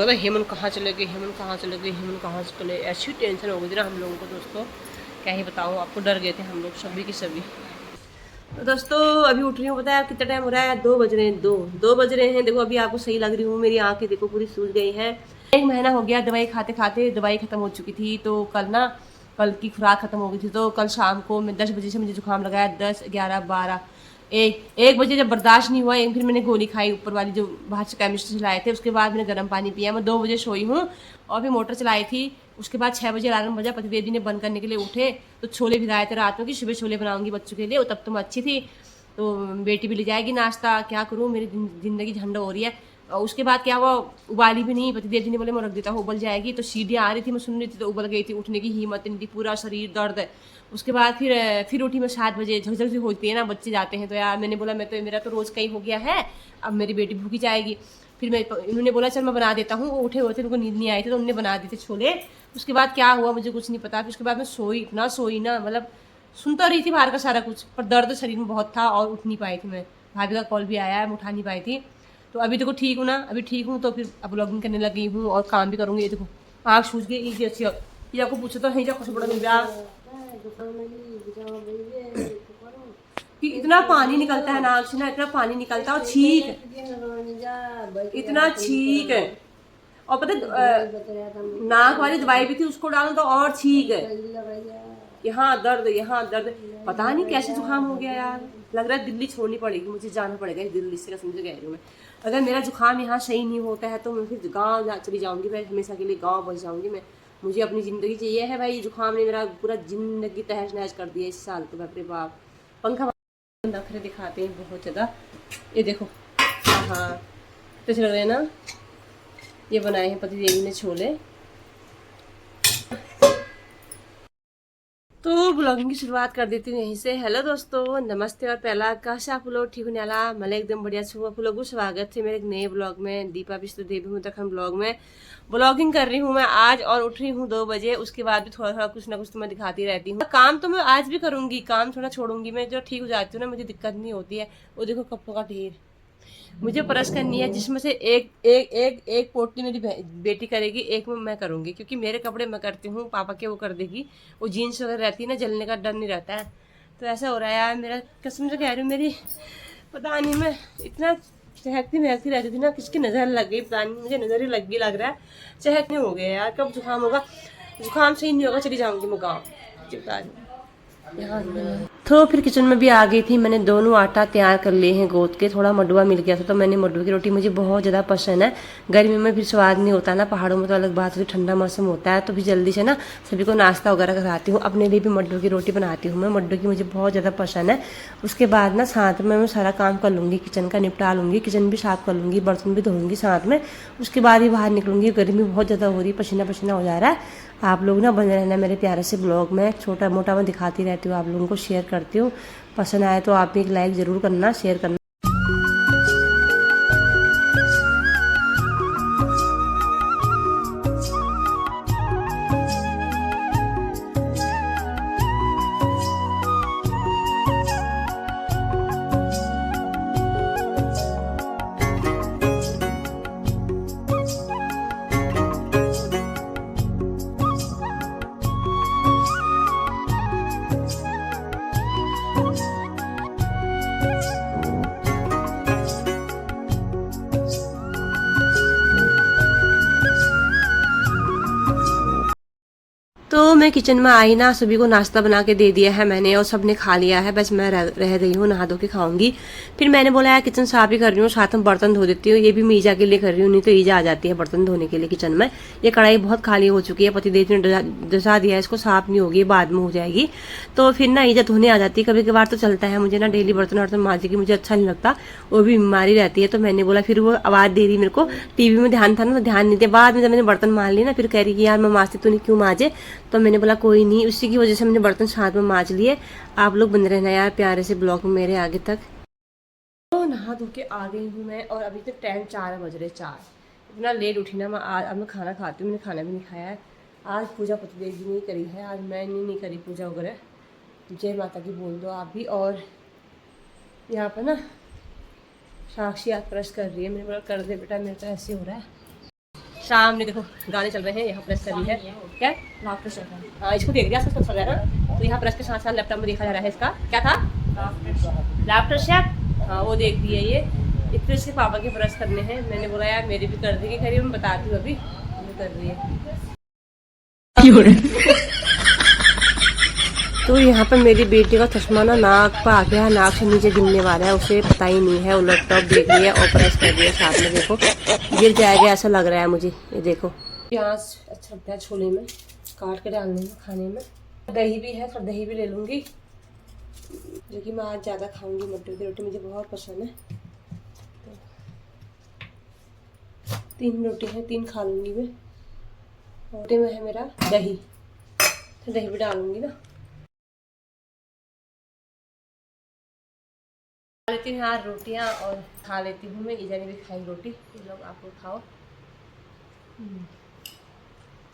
रहा था हेमंत कहाँ चले गए, हेमंत कहाँ चले गए, हेमंत कहाँ चले, ऐसी टेंशन हो गई थी ना हम लोगों को दोस्तों, क्या ही बताऊँ आपको। डर गए थे हम लोग सभी की सभी। तो दोस्तों अभी उठ रही हूँ, पता है कितना टाइम हो रहा है, 2 बज रहे हैं, 2 बज रहे हैं। देखो अभी आपको सही लग रही हूँ, मेरी आंखें देखो पूरी सूज गई हैं। 1 महीना हो गया दवाई खाते खाते, दवाई खत्म हो चुकी थी। तो कल की खुराक खत्म हो गई थी। तो कल शाम को मैं 10 बजे से मुझे जुकाम लगाया, 10, 11, 12, 1 बजे जब बर्दाश्त नहीं हुआ, फिर मैंने गोली खाई ऊपर वाली जो बाहर से केमिस्ट से लाए थे। उसके बाद मैंने गर्म पानी पिया। मैं 2 बजे सोई हूँ और फिर मोटर चलाई थी। उसके बाद 6 बजे अलार्म बजा, पतिदेव जी ने बंद करने के लिए उठे। तो छोले भिगाए थे रात में कि सुबह छोले बनाऊंगी बच्चों के लिए, तब तो मैं अच्छी थी। तो बेटी भी ले जाएगी नाश्ता, क्या करूँ, मेरी ज़िंदगी झंड हो रही है। और उसके बाद क्या हुआ, उबाली भी नहीं, पतिदेव जी ने बोले मैं रख देता हूँ उबल जाएगी। तो सीढ़ियाँ आ रही थी, मैं सुन रही थी, तो उबल गई थी, उठने की हिम्मत नहीं थी, पूरा शरीर दर्द। उसके बाद फिर उठी मैं 7 बजे, झकझक सी होती है ना, बच्चे जाते हैं तो यार मैंने बोला मेरा तो रोज़ का ही हो गया है, अब मेरी बेटी भूखी जाएगी। फिर इन्होंने बोला चल मैं बना देता हूँ। वो उठे हुए थे, उनको नींद नहीं आई थी, तो उन्होंने बना दिए थे छोले। उसके बाद क्या हुआ मुझे कुछ नहीं पता। फिर उसके बाद मैं इतना सोई ना, मतलब सुन तो रही थी बाहर का सारा कुछ, पर दर्द शरीर में बहुत था और उठ नहीं पाई थी मैं। भाभी का कॉल भी आया है, मैं उठा नहीं पाई थी। तो अभी देखो ठीक हूँ ना, अभी ठीक हूँ। तो फिर अब ब्लॉगिंग करने लगी हूँ और काम भी करूँगी। ये देखो आँख सूझ गई, ये अच्छी ये आपको पूछो तो नहीं जा कुछ बड़ा मिल गया कि इतना पानी निकलता है नाक से ना, इतना पानी निकलता है और छींक, इतना छींक है। और पता नाक वाली दवाई भी थी, उसको डालो तो और छींक है, यहाँ दर्द, यहाँ दर्द। पता नहीं कैसे जुकाम हो गया यार, लग रहा है दिल्ली छोड़नी पड़ेगी, मुझे जाना पड़ेगा दिल्ली से, कसम से कह रही हूँ मैं। अगर मेरा जुकाम यहाँ सही नहीं होता है तो मैं फिर गाँव चली जाऊँगी, मैं हमेशा के लिए गाँव बस जाऊँगी मैं। मुझे अपनी ज़िंदगी चाहिए है भाई, जुकाम ने मेरा पूरा ज़िंदगी तहस नहस कर दिया इस साल तो। बाप रे बाप, पंखा नखरे दिखाते हैं बहुत ज़्यादा। ये देखो, हाँ तो चल रहे हैं ना, ये बनाए हैं पति देवी ने छोले। तो ब्लॉगिंग की शुरुआत कर देती हूँ यहीं से। हेलो दोस्तों, नमस्ते और पहला कैसे आप लोग ठीक होने वाला, मैं एकदम बढ़िया छूँ। आप लोगों को स्वागत है मेरे एक नए ब्लॉग में, दीपा विष्णु देवी उत्तराखंड ब्लॉग में। ब्लॉगिंग कर रही हूँ मैं आज और उठ रही हूँ 2 बजे। उसके बाद भी थोड़ा थोड़ा कुछ ना कुछ तो मैं दिखाती रहती हूँ। काम तो मैं आज भी करूंगी, काम थोड़ा छोड़ूंगी मैं, जो ठीक हो जाती हूँ ना मुझे दिक्कत नहीं होती है। वो देखो कपड़ों का ढेर मुझे ब्रश करनी है, जिसमें से एक पोटली मेरी बेटी करेगी, एक में मैं करूँगी, क्योंकि मेरे कपड़े मैं करती हूँ, पापा के वो कर देगी। वो जीन्स वगैरह रहती है ना, जलने का डर नहीं रहता है। तो ऐसा हो रहा है यार मेरा, कसम से कह रही हूँ, मेरी पता नहीं, मैं इतना चहकती महकती रहती थी ना, किसकी नज़र लग गई पता नहीं, मुझे नज़र ही लग रहा है। चहकने हो गया यार, कब जुकाम होगा, जुकाम सही नहीं होगा चली जाऊँगी मैं गाँव, चिपका तो फिर किचन में भी आ गई थी। मैंने दोनों आटा तैयार कर लिए हैं गोद के, थोड़ा मडुआ मिल गया था तो मैंने मडुआ की रोटी, मुझे बहुत ज़्यादा पसंद है। गर्मी में फिर स्वाद नहीं होता ना, पहाड़ों में तो अलग बात होती है, ठंडा मौसम होता है। तो फिर जल्दी से ना सभी को नाश्ता वगैरह कराती हूँ, अपने लिए भी मडुआ की रोटी बनाती हूँ मैं। मडुआ की मुझे बहुत ज़्यादा पसंद है। उसके बाद ना साथ में मैं सारा काम कर लूँगी, किचन का निपटा लूँगी, किचन भी साफ़ कर लूँगी, बर्तन भी धोऊँगी साथ में। उसके बाद ही बाहर निकलूँगी, गर्मी बहुत ज़्यादा हो रही है, पसीना पसीना हो जा रहा है। आप लोग ना बने रहना मेरे प्यारे से ब्लॉग में, छोटा मोटा मैं दिखाती रहती हूँ, आप लोगों को शेयर करती हूँ। पसंद आए तो आप भी एक लाइक ज़रूर करना, शेयर करना। तो मैं किचन में आई ना, सभी को नाश्ता बना के दे दिया है मैंने और सबने खा लिया है, बस मैं रह गई हूँ, नहा धो के खाऊंगी। फिर मैंने बोला यार किचन साफ ही कर रही हूँ, साथ में बर्तन धो देती हूँ। ये भी मैं ईजा के लिए कर रही हूँ, नहीं तो ईजा आ जाती है बर्तन धोने के लिए किचन में। ये कढ़ाई बहुत खाली हो चुकी है, पतिदेव ने डसा दिया है इसको, साफ नहीं होगी, बाद में हो जाएगी। तो फिर ना ईजा धोने आ जाती है, कभी कभार तो चलता है मुझे ना डेली बर्तन वर्तन मांझेगी, मुझे अच्छा नहीं लगता, वो भी बीमारी रहती है। तो मैंने बोला, फिर वो आवाज़ दे रही मेरे को, टीवी में ध्यान था ना तो ध्यान नहीं दिया। बाद में जब मैंने बर्तन मांज लिया ना, फिर कह रही कि यार मैं मांजती तो नहीं, क्यों मांजे। तो मैंने बोला कोई नहीं, उसी की वजह से मैंने बर्तन साथ में मांज लिए। आप लोग बने रहना यार प्यारे से ब्लॉग में मेरे आगे तक। तो नहा धो के आ गई हूँ मैं और अभी तक टाइम 4 बज रहे, 4। इतना लेट उठी ना मैं, आज अब मैं खाना खाती हूँ, मैंने खाना भी नहीं खाया है। आज पूजा पतिदेव जी ने करी है, आज मैंने नहीं करी पूजा वगैरह। जय माता की बोल दो आप भी। और यहाँ पर ना साक्षी याद क्रश कर रही है, मैंने बोला कर दे बेटा, मेरे तो ऐसे हो रहा है। सामने देखो गाने चल रहे हैं, यहाँ प्रेस कर रही है क्या लाफ्टर शेफ। हाँ इसको देख दिया उसको चल रहा है ना, तो यहाँ प्रेस के साथ साथ लैपटॉप में देखा जा रहा है इसका क्या था लाफ्टर शेफ। हाँ वो देख रही है ये फिर इसके पापा के प्रेस करने हैं। मैंने बोला यार मेरी भी कर देगी खरीब, मैं बताती हूँ अभी कर रही है। तो यहाँ पर मेरी बेटी का चश्मा ना नाक पर आ गया, नाक से नीचे गिरने वाला है, उसे पता ही नहीं है। वो लैपटॉप देख रही है और प्रेस कर रही है साथ में, देखो गिर जाएगा ऐसा लग रहा है मुझे। ये देखो प्याज अच्छा लगता है छोले में काट के डालने में खाने में। दही भी है, थोड़ा दही भी ले लूँगी जो कि मैं आज ज़्यादा खाऊंगी। मटर की रोटी मुझे बहुत पसंद है, तो 3 रोटी है 3 खा लूँगी मैं। रोटी में है मेरा दही, तो दही भी डालूंगी ना। खा लेती हूँ यार रोटियाँ और खा लेती हूँ मैं। ईजा ने भी खाई रोटी, ये लोग आप लोग खाओ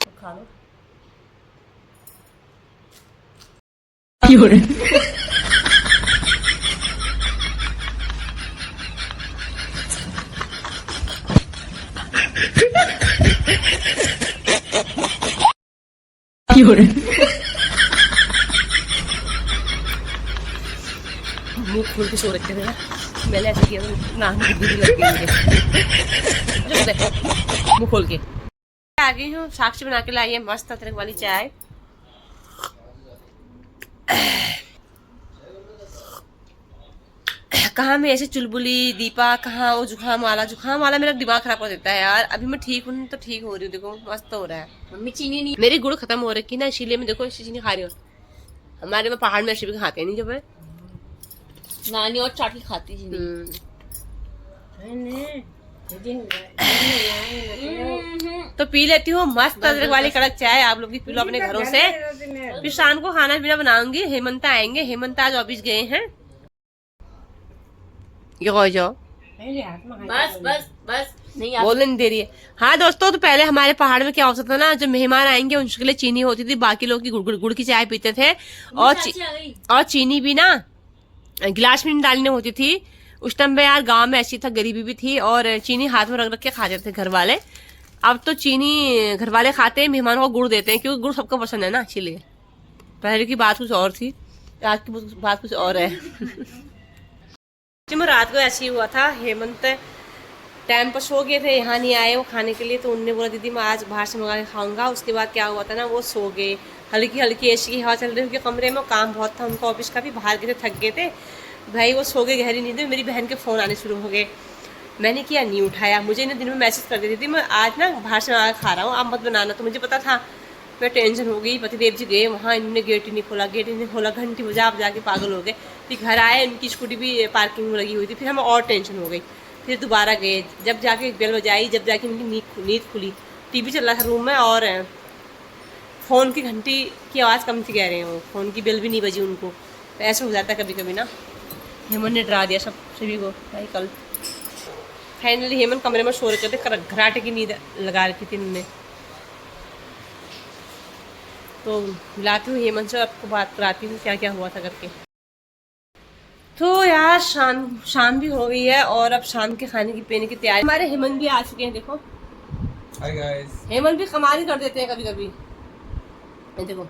तो खा लो। मुंह खोल के सो रखे थे ना, मैंने ऐसे किया नाक में बुद्धि लग गई मुझे। मुंह खोल के आ गई हूँ। साक्षी बना के लाई है मस्त अदरक वाली चाय। कहाँ मैं ऐसे चुलबुली दीपा, कहाँ वो जुकाम वाला मेरा दिमाग खराब कर देता है यार। अभी मैं ठीक हूँ तो ठीक हो रही हूँ, देखो मस्त हो रहा है। मम्मी चीनी नहीं, मेरी गुड़ खत्म हो रही ना, इसीलिए मैं देखो चीनी खा रही हूँ। हमारे में पहाड़ में ऐसे भी खाते नहीं, जब मैं नानी और चाट की खाती थी। तो पी लेती हूँ मस्त अदरक वाली कड़क चाय। आप लोग भी पी लो अपने घरों से। फिर शाम को खाना पीना बनाऊंगी। हेमंत आएंगे, हेमंत आज ऑफिस गए हैं। ये जाओ बस नहीं बोलने नहीं दे रही है। हाँ दोस्तों, तो पहले हमारे पहाड़ में क्या होता था ना, जब मेहमान आएंगे उनके लिए चीनी होती थी, बाकी लोग की गुड़ की चाय पीते थे। और चीनी भी ना गिलास में डालनी होती थी। उस टाइम पे यार गांव में ऐसी था, गरीबी भी थी और चीनी हाथ में रख के खाते थे घर वाले। अब तो चीनी घर वाले खाते हैं, मेहमानों को गुड़ देते हैं, क्योंकि गुड़ सबको पसंद है ना, इसीलिए। पहले की बात कुछ और थी, आज की बात कुछ और है। रात को ऐसे ही हुआ था, हेमंत टाइम पर सो गए थे, यहाँ नहीं आए वो खाने के लिए, तो उनने बोला दीदी मैं आज बाहर से मंगा के खाऊंगा। उसके बाद क्या हुआ था ना, वो सो गए। हल्की हल्की एसी की हवा चल रही थी कमरे में, काम बहुत था उनको ऑफिस का भी, बाहर गए थे थक गए थे भाई, वो सो गए गहरी नींद में। मेरी बहन के फ़ोन आने शुरू हो गए, मैंने किया नहीं उठाया। मुझे इन्हें दिन में मैसेज कर देती थी मैं आज ना बाहर से मंगा खा रहा हूँ, आप मत बनाना। तो मुझे पता था, मैं टेंशन हो गई। पतिदेव जी गए वहाँ, इन्होंने गेट ही नहीं खोला, घंटी बजा के पागल हो गए। फिर घर आए, इनकी स्कूटी भी पार्किंग में लगी हुई थी, फिर हमें और टेंशन हो गई। फिर दोबारा गए, जब जाके बेल बजाई, जब जाके इनकी नींद खुली, टीवी चल रहा था रूम में और फ़ोन की घंटी की आवाज़ कम थी, कह रहे हैं फ़ोन की बेल भी नहीं बजी उनको। तो ऐसा हो जाता है कभी कभी ना। हेमंत ने डरा दिया सभी को भाई कल। फाइनली हेमंत कमरे में सो रहे थे, घराटे की नींद लगा रखी थी उन्होंने। तो मिलाती हूँ हेमंत से, आपको बात कराती हूँ क्या क्या हुआ था करके। तो यार शाम भी हो गई है और अब शाम के खाने की पीने की तैयारी। हमारे हेमंत भी आ चुके हैं, देखो हाय गाइस। हेमंत भी कमाल कर देते हैं कभी कभी, देखो।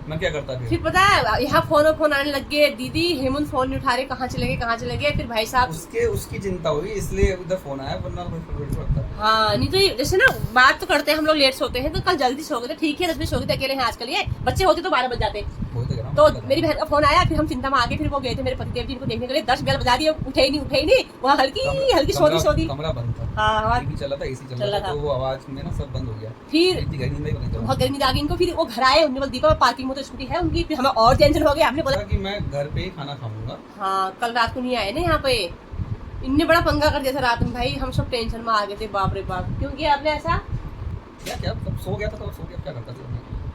मैं क्या करता फिर पता है यहाँ फोन आने लग गए, दीदी हेमंत फोन नहीं उठा रहे, कहाँ चले गए। फिर भाई साहब उसकी चिंता हुई, इसलिए उधर फोन आया, वरना कोई फर्क नहीं पड़ता। हाँ नहीं तो जैसे ना बात तो करते हैं हम लोग, लेट सोते हैं, तो कल जल्दी सो गए थे, ठीक है 10 बजे सो गए थे, अकेले हैं आजकल, ये बच्चे होते तो 12 बज जाते। तो मेरी बहन का फोन आया, फिर हम चिंता में आ गए। फिर वो गए थे मेरे पतिदेव जी को देखने के लिए, 10 बेल बजा दिए, उठे ही नहीं। वहाँ हल्की सोती कमरा बंद था, हाँ चला था, एसी चल रहा था, तो वो आवाज में ना सब बंद हो गया। फिर बहुत गर्मी आ गई इनको। फिर वो घर आए, उन्होंने बोला दीपा पार्किंग में तो स्कूटी है उनकी। फिर हमें और टेंशन हो गया, हमने बोला कि मैं घर पे ही खाना खाऊंगा। हाँ कल रात को नहीं आए ना यहाँ पे, इनने बड़ा पंगा कर दिया था रात में भाई, हम सब टेंशन में आ गए थे, बाप रे बाप। क्योंकि आपने ऐसा क्या सो गया था, तो सो गया क्या करता था।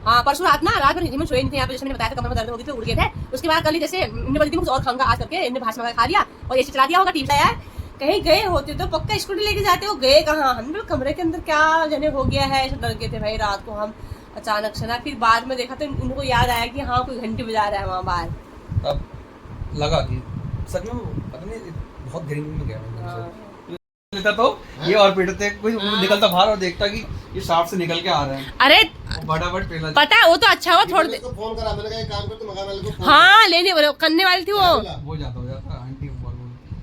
हाँ परसों रात भर हेमंत सोए नहीं थे यहाँ पे, जैसे मैंने बताया था कमर में दर्द हो गई थी, उड़ गए थे। उसके बाद कल ही जैसे इन्होंने बोली थी कुछ और खाऊंगा आज करके, इन्होंने भाषण वगैरह खा लिया और एसी चला दिया होगा, टीवी यार कहीं गए होते तो पक्का स्कूटी लेके जाते हो, गए कहाँ। हम लोग कमरे के अंदर क्या जने हो गया है, ऐसे डर गए थे भाई रात को हम अचानक से ना। फिर बाद में देखा तो इनको याद आया कि हाँ कोई घंटी बजा रहा है वहाँ बाहर। तब लगा कि सच में पता नहीं बहुत गहरी में गया लेता तो ये और पीटते कोई निकलता बाहर और देखता कि ये सांप से निकल के आ रहे हैं, अरे फटाफट पहला पता है वो तो अच्छा हुआ थोड़ी देर। फोन करा, मैंने कहा एक काम कर, तुम मकान वाले को फोन हाँ लेने वाले करने वाली थी वो। हो जाता आंटी बोल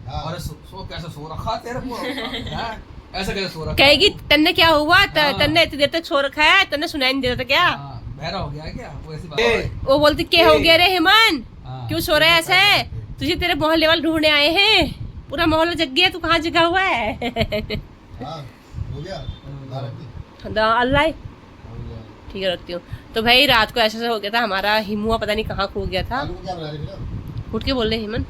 हाँ। अरे सो कैसे सो रखा तेरे को हैं? ऐसा कैसे सो रखा? कहेगी तन्ने क्या हुआ, हाँ। तन्ने इतनी देर तक सो रखा है, तन्ने सुनाई नहीं देता था क्या? हाँ, बहरा हो गया क्या वो? ऐसी बात वो बोलती क्या हो गया रे हेमन, हाँ। क्यों सो रहा है ऐसे? तुझे तेरे मोहल्ले वाले ढूंढने आए हैं, पूरा मोहल्ला जग गया, तू कहाँ जगा हुआ है? हाँ, हो गया ला रखी। अल्लाह हो गया। ठीक है रखती हूँ। तो भाई रात को ऐसा हो गया था, हमारा हिमुआ पता नहीं कहाँ खो गया था। आलू को क्या बना रही फिर? उठ के बोल रहे हेमन।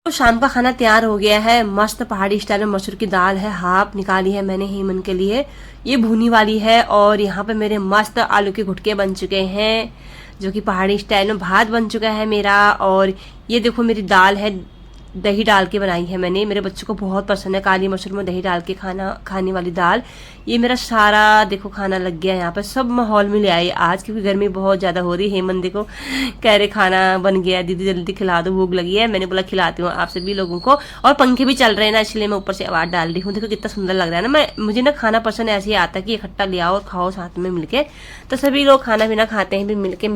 तो शाम का खाना तैयार हो गया है, मस्त पहाड़ी स्टाइल में मसूर की दाल है, हाफ निकाली है मैंने हेमन के लिए, ये भुनी वाली है। और यहाँ पे मेरे मस्त आलू के गुटके बन चुके हैं, जो कि पहाड़ी स्टाइल में भात बन चुका है मेरा। और ये देखो मेरी दाल है, दही डाल के बनाई है मैंने, मेरे बच्चों को बहुत पसंद है काली मसूर में दही डाल के खाने वाली दाल। ये मेरा सारा देखो खाना लग गया यहाँ पे, सब माहौल में ले आई आज, क्योंकि गर्मी बहुत ज़्यादा हो रही है। हेमंत देखो कह रहे खाना बन गया दीदी जल्दी खिला दो, भूख लगी है। मैंने बोला खिलाती हूँ आप सभी लोगों को, और पंखे भी चल रहे हैं ना, इसलिए मैं ऊपर से आवाज़ डाल रही हूँ। देखो कितना सुंदर लग रहा है ना। मुझे ना खाना पसंद ऐसे ही आता है कि इकट्ठा ले आओ और खाओ साथ में मिलके, तो सभी लोग खाना पीना खाते हैं भी मिलके।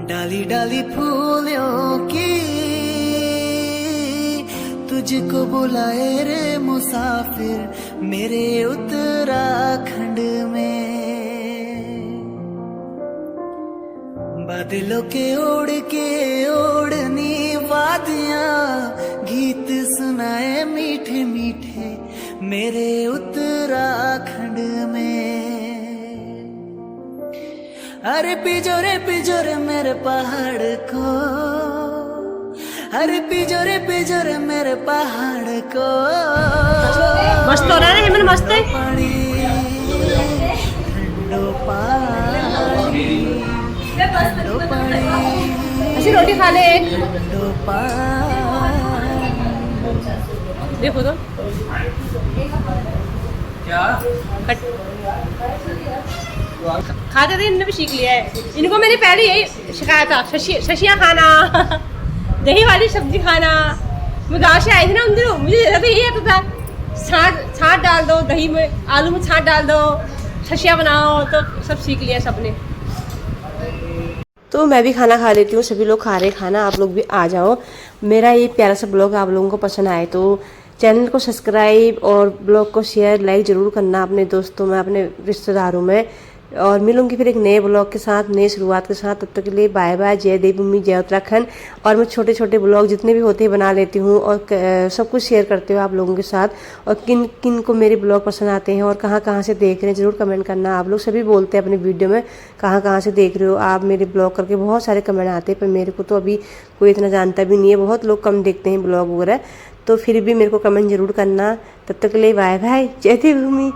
डाली डाली फूलों की तुझको बुलाए रे मुसाफिर मेरे उत्तराखंड में, बादलों के ओढ़नी वादियां गीत सुनाए मीठे मीठे मेरे उत्तराखंड में। अरे पिजोरे मेरे पहाड़ को, अरे पिजोरे मेरे पहाड़ को, मस्त हो रहा है हेमन, मस्त है। पानी ठंडो पानी, ठंडो पानी, ऐसी रोटी खा ले एक, ठंडो पानी। देखो तो क्या खाते थे, इन्होंने भी सीख लिया है। इनको मैंने पहले यही सिखाया था, शशिया खाना, दही वाली सब्जी खाना। मैं गाँव से आई थी ना उन दिनों, मुझे ज़्यादा यही आता था, छाछ डाल दो दही में, आलू में छाछ डाल दो, शशिया बनाओ, तो सब सीख लिया सबने। तो मैं भी खाना खा लेती हूँ, सभी लोग खा रहे खाना, आप लोग भी आ जाओ। मेरा ये प्यारा सा ब्लॉग आप लोगों को पसंद आए तो चैनल को सब्सक्राइब और ब्लॉग को शेयर लाइक ज़रूर करना अपने दोस्तों में, अपने रिश्तेदारों में। और मिलूंगी फिर एक नए ब्लॉग के साथ, नई शुरुआत के साथ। तब तक के लिए बाय बाय, जय देवभूमि, जय उत्तराखंड। और मैं छोटे छोटे ब्लॉग जितने भी होते हैं बना लेती हूँ और सब कुछ शेयर करते हुए आप लोगों के साथ। और किन किन को मेरे ब्लॉग पसंद आते हैं और कहाँ कहाँ से देख रहे हैं ज़रूर कमेंट करना। आप लोग सभी बोलते हैं अपने वीडियो में कहाँ कहाँ से देख रहे हो आप मेरे ब्लॉग करके, बहुत सारे कमेंट आते हैं, पर मेरे को तो अभी कोई इतना जानता भी नहीं है, बहुत लोग कम देखते हैं ब्लॉग वगैरह। तो फिर भी मेरे को कमेंट ज़रूर करना। तब तक के लिए बाय बाय, जय देवभूमि।